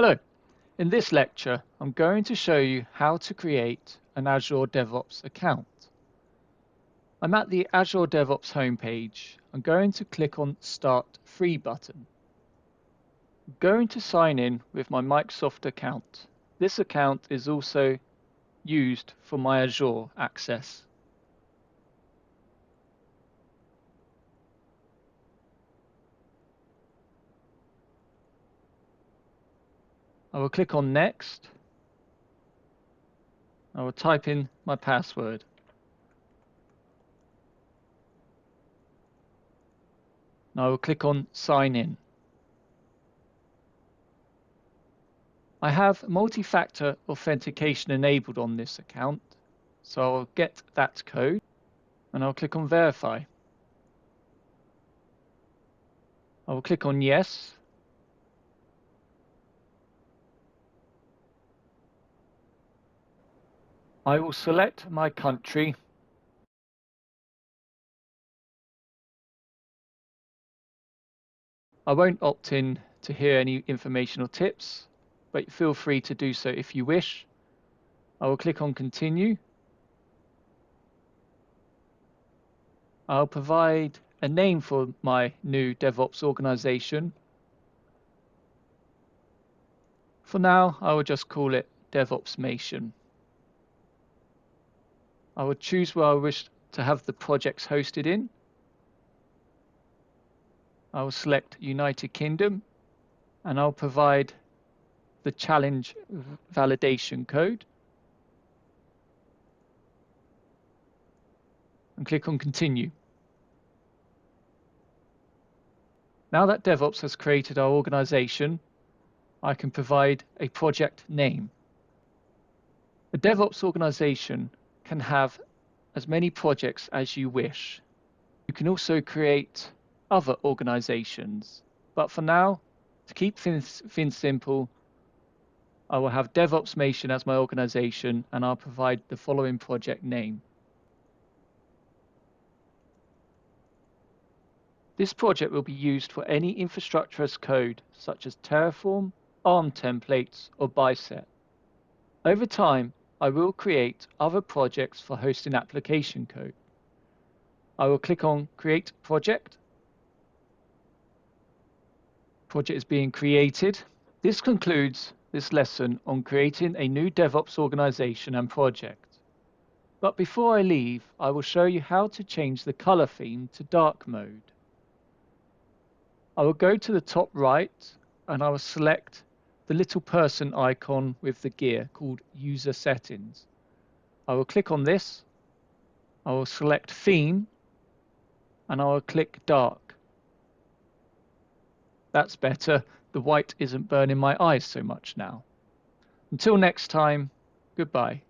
Hello. In this lecture, I'm going to show you how to create an Azure DevOps account. I'm at the Azure DevOps homepage. I'm going to click on Start Free button. I'm going to sign in with my Microsoft account. This account is also used for my Azure access. I will click on Next. I will type in my password. I will click on Sign In. I have multi-factor authentication enabled on this account, so I'll get that code and I'll click on Verify. I will click on Yes. I will select my country. I won't opt in to hear any informational tips, but feel free to do so if you wish. I will click on Continue. I'll provide a name for my new DevOps organization. For now, I will just call it DevOpsmation. I will choose where I wish to have the projects hosted in. I will select United Kingdom and I'll provide the challenge validation code and click on Continue. Now that DevOps has created our organization, I can provide a project name. A DevOps organization can have as many projects as you wish. You can also create other organizations, but for now, to keep things simple, I will have DevOpsmation as my organization and I'll provide the following project name. This project will be used for any infrastructure as code, such as Terraform, ARM templates, or Bicep. Over time, I will create other projects for hosting application code. I will click on Create Project. Project is being created. This concludes this lesson on creating a new DevOps organization and project. But before I leave, I will show you how to change the color theme to dark mode. I will go to the top right and I will select the little person icon with the gear called User Settings. I will click on this. I will select Theme and I will click Dark. That's better. The white isn't burning my eyes so much now. Until next time, goodbye.